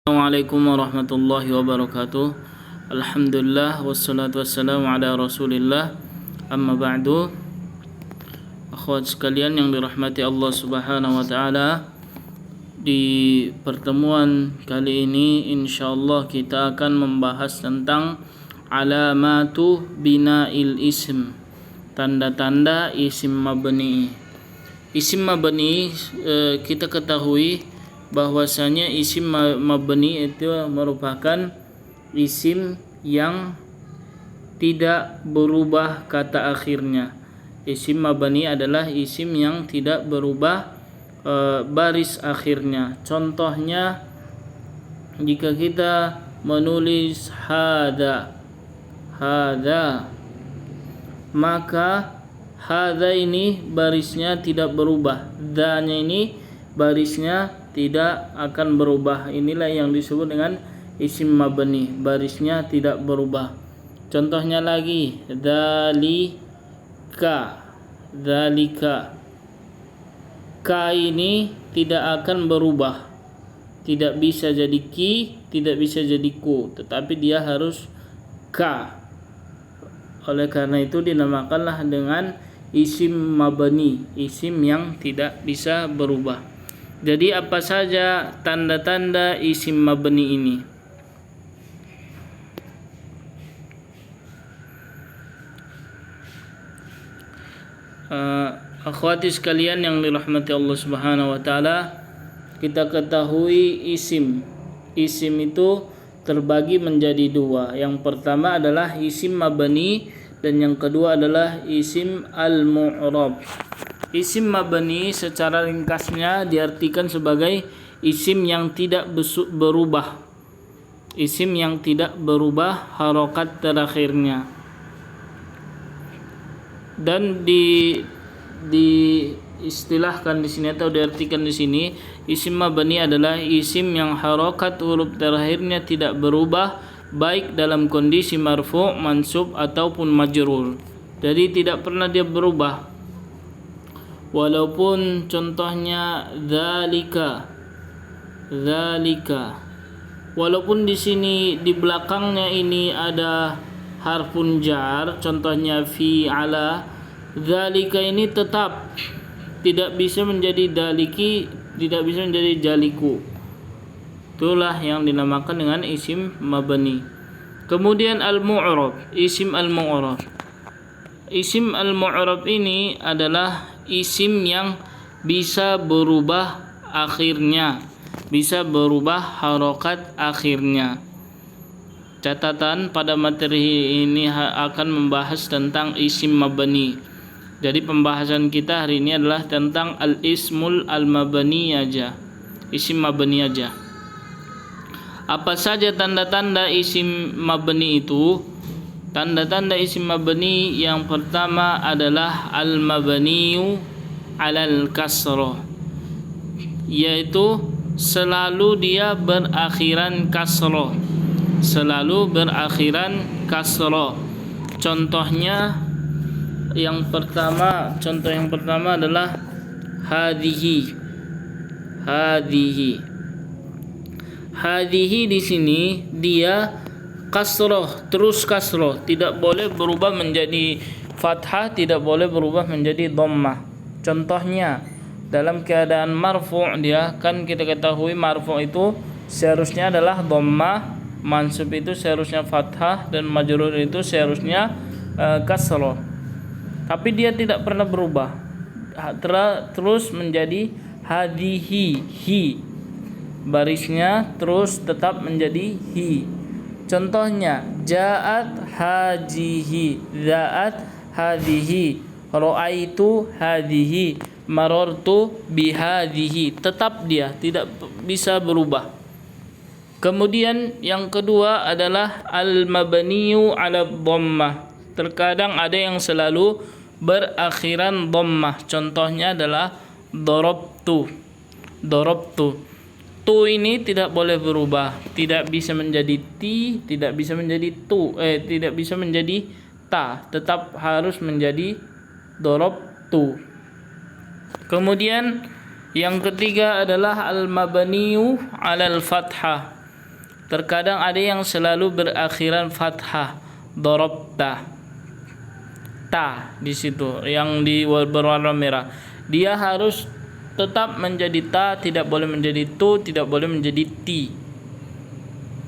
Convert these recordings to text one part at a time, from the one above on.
Assalamualaikum warahmatullahi wabarakatuh. Alhamdulillah wassalatu wassalamu ala Rasulillah. Amma ba'du. Akhwat sekalian yang dirahmati Allah Subhanahu wa taala, di pertemuan kali ini insyaallah kita akan membahas tentang alamatu bina'il ism, tanda-tanda isim mabni. Isim mabni kita ketahui bahwasanya isim mabni itu merupakan isim yang tidak berubah kata akhirnya. Isim mabni adalah isim yang tidak berubah baris akhirnya. Contohnya, jika kita menulis hada, maka hada ini barisnya tidak berubah, danya ini barisnya tidak akan berubah. Inilah yang disebut dengan isim mabni, barisnya tidak berubah. Contohnya lagi, dzalika. Ka ini tidak akan berubah, tidak bisa jadi ki, tidak bisa jadi ku, tetapi dia harus ka. Oleh karena itu dinamakanlah dengan isim mabni, isim yang tidak bisa berubah. Jadi apa saja tanda-tanda isim mabni ini? Akhwati sekalian yang dirahmati Allah Subhanahu wa taala, kita ketahui isim itu terbagi menjadi dua. Yang pertama adalah isim mabni dan yang kedua adalah isim al-mu'rab. Isim mabni secara ringkasnya diartikan sebagai isim yang tidak berubah. Isim yang tidak berubah harokat terakhirnya. Dan diistilahkan di sini atau diartikan di sini, isim mabni adalah isim yang harokat huruf terakhirnya tidak berubah, baik dalam kondisi marfu', mansub ataupun majrur. Jadi tidak pernah dia berubah. Walaupun contohnya dzalika, walaupun di sini di belakangnya ini ada harfun jar, contohnya fi ala, dzalika ini tetap tidak bisa menjadi daliki, tidak bisa menjadi jaliku. Itulah yang dinamakan dengan isim mabni. Kemudian al-mu'rab, isim al-mu'rab. Isim al-mu'rab ini adalah isim yang bisa berubah akhirnya, bisa berubah harokat akhirnya. Catatan, pada materi ini akan membahas tentang isim mabni. Jadi pembahasan kita hari ini adalah tentang al-ismul al-mabni aja, isim mabni aja. Apa saja tanda-tanda isim mabni itu? Tanda-tanda isim mabni yang pertama adalah al-mabniyu alal kasroh, yaitu selalu dia berakhiran kasroh, Contohnya contoh yang pertama adalah hadhihi. Hadhihi di sini dia kasroh, terus kasroh, tidak boleh berubah menjadi fathah, tidak boleh berubah menjadi dhammah. Contohnya dalam keadaan marfu' dia, kan kita ketahui marfu' itu seharusnya adalah dhammah, mansub itu seharusnya fathah, dan majrur itu seharusnya kasroh. Tapi dia tidak pernah berubah, terus menjadi hadhihi, barisnya terus tetap menjadi hi. Contohnya ja'at hadhihi, ra'aitu hadhihi, marartu bihadhihi. Tetap dia tidak bisa berubah. Kemudian yang kedua adalah al-mabniyu 'ala dhammah. Terkadang ada yang selalu berakhiran dhammah. Contohnya adalah darabtu. Tu ini tidak boleh berubah, tidak bisa menjadi ti, tidak bisa menjadi tidak bisa menjadi ta, tetap harus menjadi darabtu. Kemudian yang ketiga adalah al-mabniyu 'alal fathah. Terkadang ada yang selalu berakhiran fathah, darabta. Ta di situ yang di berwarna merah. Dia harus tetap menjadi ta, tidak boleh menjadi tu, tidak boleh menjadi ti.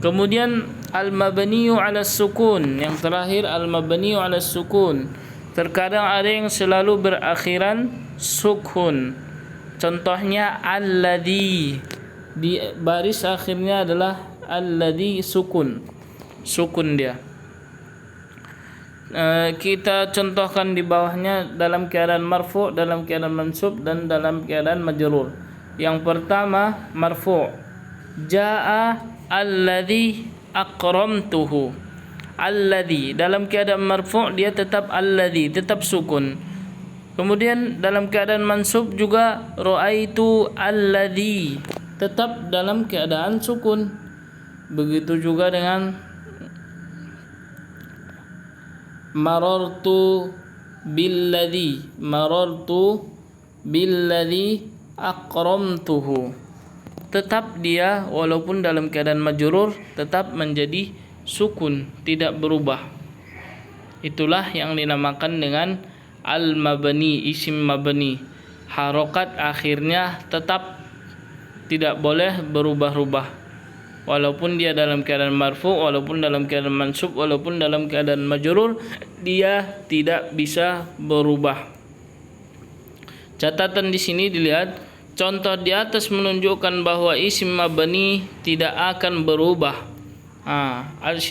Kemudian al-mabniyu 'ala sukun, yang terakhir al-mabniyu 'ala sukun. Terkadang ada yang selalu berakhiran sukun. Contohnya alladzi, di baris akhirnya adalah alladzi sukun. Sukun dia. Kita contohkan di bawahnya dalam keadaan marfu', dalam keadaan mansub, dan dalam keadaan majrur. Yang pertama marfu', jaa alladzi akramtuhu. Alladzi dalam keadaan marfu' dia tetap alladzi, tetap sukun. Kemudian dalam keadaan mansub juga ra'aitu alladzi, tetap dalam keadaan sukun. Begitu juga dengan marartu billadzi akramtuhu. Tetap dia walaupun dalam keadaan majrur tetap menjadi sukun, tidak berubah. Itulah yang dinamakan dengan al-mabni, isim mabni. Harokat akhirnya tetap tidak boleh berubah-ubah. Walaupun dia dalam keadaan marfu', walaupun dalam keadaan mansub, walaupun dalam keadaan majrur, dia tidak bisa berubah. Catatan di sini dilihat, contoh di atas menunjukkan bahwa isim mabni tidak akan berubah.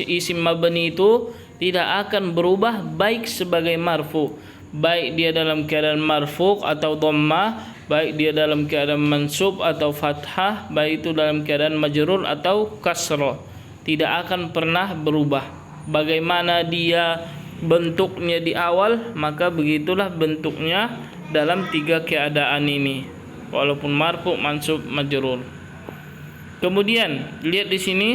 Isim mabni itu tidak akan berubah baik sebagai marfu', baik dia dalam keadaan marfu' atau dhammah, baik dia dalam keadaan mansub atau fathah, baik itu dalam keadaan majrur atau kasrah, tidak akan pernah berubah. Bagaimana dia bentuknya di awal, maka begitulah bentuknya dalam tiga keadaan ini, walaupun marfu', mansub, majrur. Kemudian lihat di sini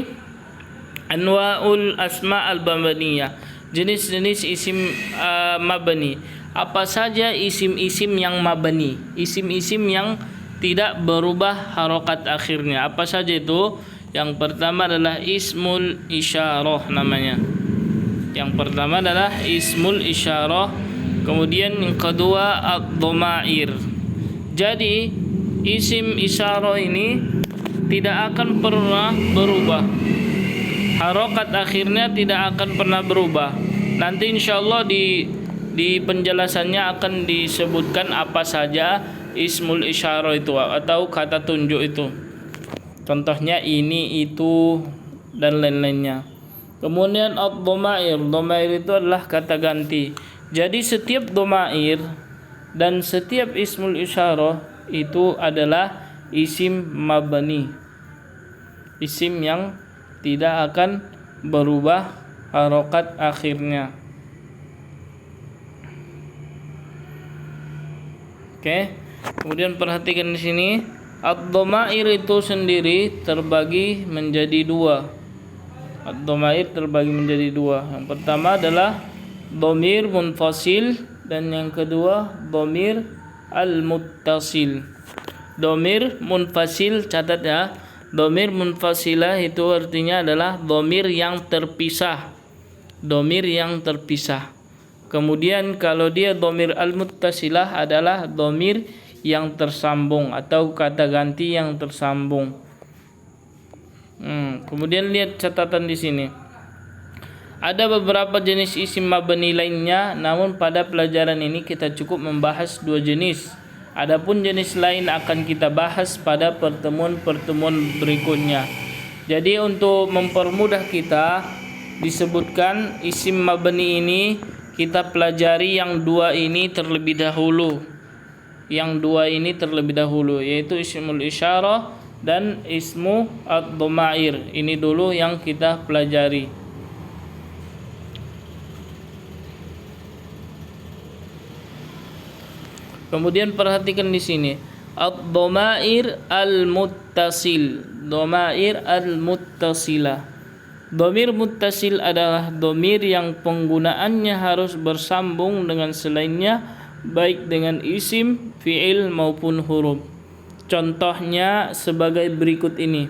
anwaul asma al-mabniyah, jenis-jenis isim mabni. Apa saja isim-isim yang mabni, isim-isim yang tidak berubah harokat akhirnya? Apa saja itu? Yang pertama adalah ismul isyarah namanya. Yang pertama adalah ismul isyarah. Kemudian yang kedua ad-dhamair. Jadi isim isyarah ini tidak akan pernah berubah. Harokat akhirnya tidak akan pernah berubah. Nanti insyaallah di penjelasannya akan disebutkan apa saja ismul isyarah itu atau kata tunjuk itu. Contohnya ini, itu, dan lain-lainnya. Kemudian ad-dhamair. Dhamair itu adalah kata ganti. Jadi setiap dhamair dan setiap ismul isyarah itu adalah isim mabni. Isim yang tidak akan berubah harokat akhirnya. Kemudian perhatikan di sini, ad-dhamair itu sendiri terbagi menjadi dua. Ad-dhamair terbagi menjadi dua. Yang pertama adalah dhamir munfasil dan yang kedua dhamir al-muttasil. Dhamir munfasil, catat ya. Dhamir munfasilah itu artinya adalah dhamir yang terpisah. Dhamir yang terpisah. Kemudian kalau dia dhamir al-muttasilah adalah dhamir yang tersambung atau kata ganti yang tersambung. Kemudian lihat catatan di sini. Ada beberapa jenis isim mabni lainnya, namun pada pelajaran ini kita cukup membahas dua jenis. Adapun jenis lain akan kita bahas pada pertemuan-pertemuan berikutnya. Jadi untuk mempermudah kita, disebutkan isim mabni ini kita pelajari yang dua ini terlebih dahulu. Yang dua ini terlebih dahulu, yaitu ismul isyarah dan ismu ad-dhamair. Ini dulu yang kita pelajari. Kemudian perhatikan di sini ad-dhamair al-muttasil, dhamair al-muttasilah. Dhamir muttasil adalah dhamir yang penggunaannya harus bersambung dengan selainnya, baik dengan isim, fi'il maupun huruf. Contohnya sebagai berikut ini.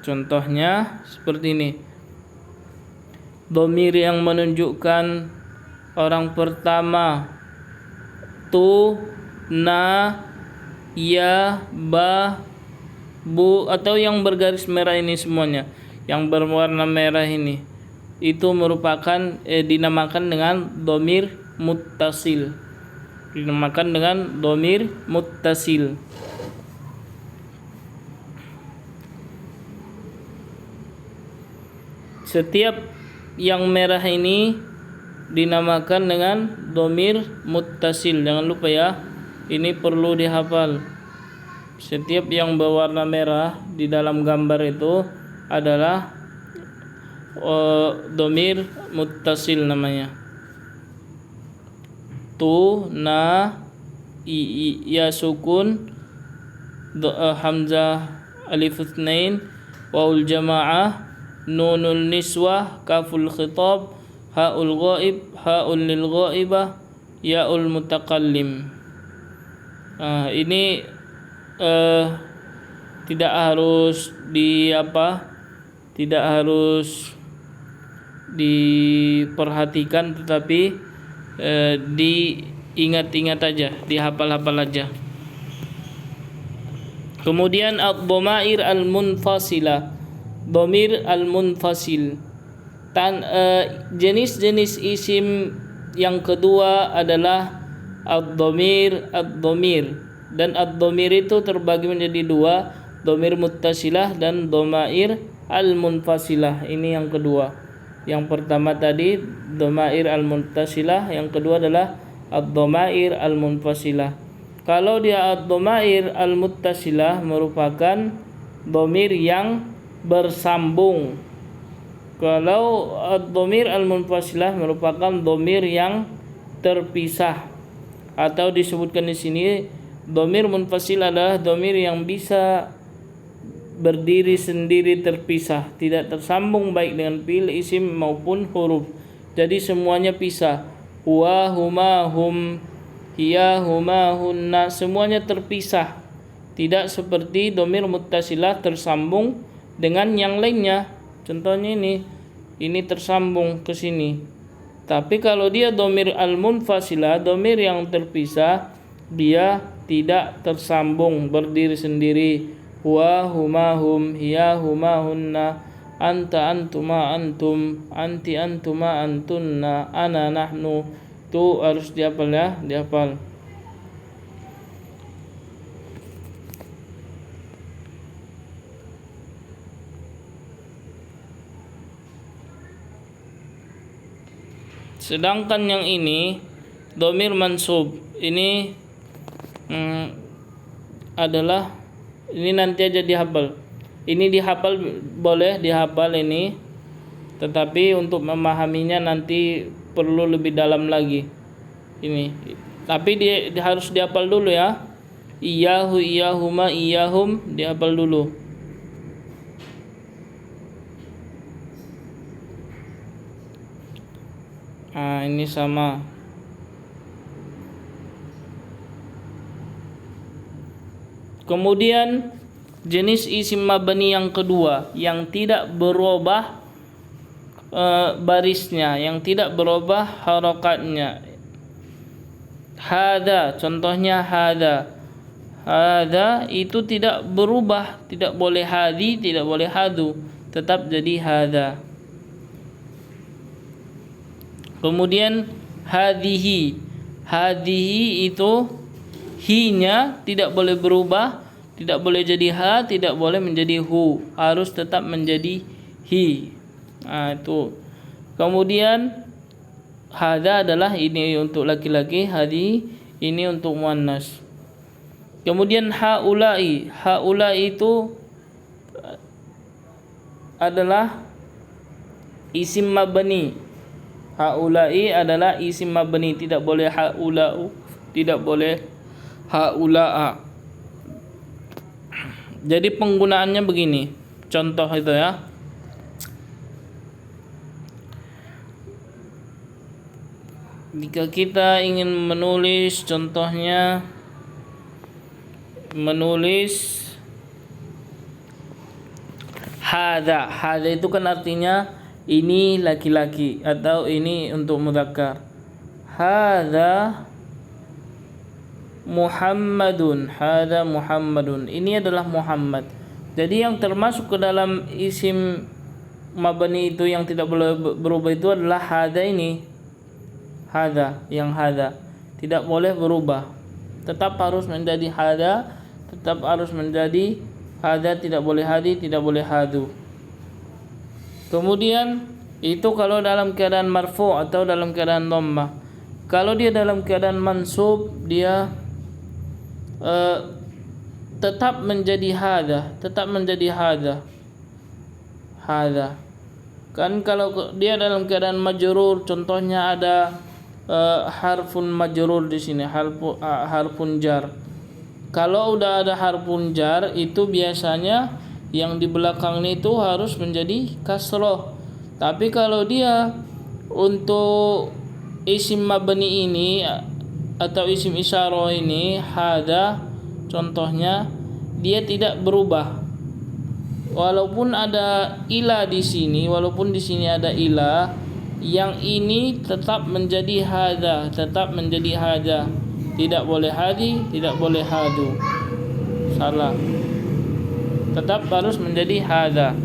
Contohnya seperti ini. Dhamir yang menunjukkan orang pertama, tu, na, ya, ba, bu, atau yang bergaris merah ini semuanya, yang berwarna merah ini, itu merupakan dinamakan dengan dhamir muttasil. Dinamakan dengan dhamir muttasil. Setiap yang merah ini dinamakan dengan dhamir muttasil. Jangan lupa ya, ini perlu dihafal. Setiap yang berwarna merah di dalam gambar itu adalah dhamir muttasil namanya. Tu, na, ya sukun, hamzah alif itsnain, waul jamaah, nunul niswah, kaful khitab, haul ghaib, haul lil ghaibah, yaul mutakallim. Ini tidak harus tidak harus diperhatikan, tetapi diingat-ingat aja, dihafal-hafal aja. Kemudian ad-dhamair al-munfasilah, dhamir al-munfasil. Jenis-jenis isim yang kedua adalah ad-dhamir, dan ad-dhamir itu terbagi menjadi dua, dhamir muttasilah dan dhamair al-munfasilah. Ini yang kedua. Yang pertama tadi dhamair al-muttasilah, yang kedua adalah ad-dhamair al-munfasilah. Kalau dia ad-dhamair al-muttasilah merupakan dhamir yang bersambung. Kalau ad-dhamir al-munfasilah merupakan dhamir yang terpisah, atau disebutkan di sini dhamir munfasil adalah dhamir yang bisa berdiri sendiri terpisah, tidak tersambung baik dengan fi'il, isim maupun huruf. Jadi semuanya pisah. Huwa, huma, hum, hiya, huma, hunna, semuanya terpisah. Tidak seperti dhamir muttasilah tersambung dengan yang lainnya. Contohnya ini tersambung ke sini. Tapi kalau dia dhamir al-munfasilah, dhamir yang terpisah, dia tidak tersambung, berdiri sendiri. Huwa, huma, hum, hiya, huma, hunna, anta, antuma, antum, anti, antuma, antunna, ana, nahnu. Itu harus dihafal ya, dihafal. Sedangkan yang ini dhamir mansub, ini adalah, ini nanti aja dihafal. Ini dihafal, boleh dihafal ini, tetapi untuk memahaminya nanti perlu lebih dalam lagi. Ini, tapi dia harus dihafal dulu ya. Iyahu, iyahuma, iyahum, dihafal dulu. Ini sama. Kemudian jenis isim mabni yang kedua yang tidak berubah barisnya, yang tidak berubah harokatnya. Hada, contohnya hada. Hada itu tidak berubah, tidak boleh hadi, tidak boleh hadu, tetap jadi hada. Kemudian hadihi. Hadihi itu hi-nya tidak boleh berubah, tidak boleh jadi ha, tidak boleh menjadi hu, harus tetap menjadi hi. Itu. Kemudian hada adalah ini untuk laki-laki, hadi ini untuk muannas. Kemudian haulai. Haulai itu adalah isim mabni. Haulai adalah isim mabni, tidak boleh haulau, tidak boleh haulaa. Jadi penggunaannya begini. Contoh itu ya. Jika kita ingin menulis, contohnya menulis hadza. Hadza itu kan artinya ini laki-laki atau ini untuk mudzakkar. Hadza Muhammadun, hadza Muhammadun. Ini adalah Muhammad. Jadi yang termasuk ke dalam isim mabni itu yang tidak boleh berubah itu adalah hadza ini. Hadza, yang hadza tidak boleh berubah. Tetap harus menjadi hadza, tetap harus menjadi hadza, tidak boleh hadi, tidak boleh hadu. Kemudian itu kalau dalam keadaan marfu atau dalam keadaan dhammah. Kalau dia dalam keadaan mansub, dia tetap menjadi hadza, tetap menjadi hadza. Hadza. Kan kalau dia dalam keadaan majrur, contohnya ada harfun majrur di sini, harfun jar. Kalau udah ada harfun jar, itu biasanya yang di belakangnya itu harus menjadi kasroh. Tapi kalau dia untuk isim mabni ini atau isim isyarah ini, hadza contohnya, dia tidak berubah. Walaupun ada ila di sini, walaupun di sini ada ila, yang ini tetap menjadi hadza, tetap menjadi hadza. Tidak boleh hadi, tidak boleh hadu. Salah. Tetap harus menjadi hadza.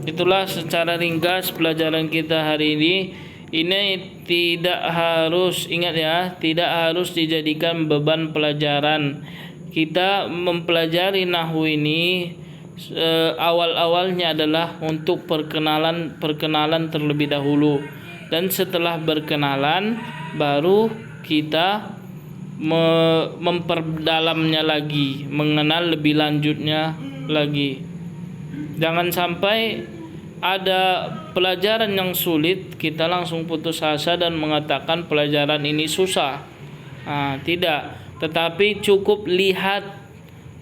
Itulah secara ringkas pelajaran kita hari ini. Ini tidak harus, ingat ya, tidak harus dijadikan beban pelajaran. Kita mempelajari nahwu ini awal-awalnya adalah untuk perkenalan terlebih dahulu, dan setelah berkenalan baru kita memperdalamnya lagi, mengenal lebih lanjutnya lagi. Jangan sampai ada pelajaran yang sulit kita langsung putus asa dan mengatakan pelajaran ini susah. Tidak, tetapi cukup lihat,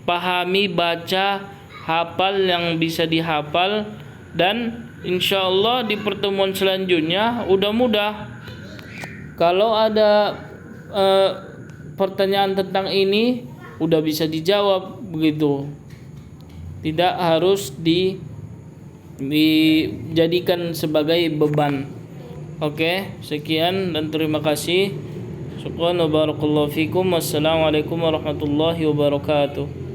pahami, baca, hafal yang bisa dihafal, dan insya Allah di pertemuan selanjutnya udah mudah. Kalau ada pertanyaan tentang ini udah bisa dijawab begitu. Tidak harus dijadikan sebagai beban. Oke, sekian dan terima kasih. Syukran wa barakallahu fikum. Wassalamualaikum warahmatullahi wabarakatuh.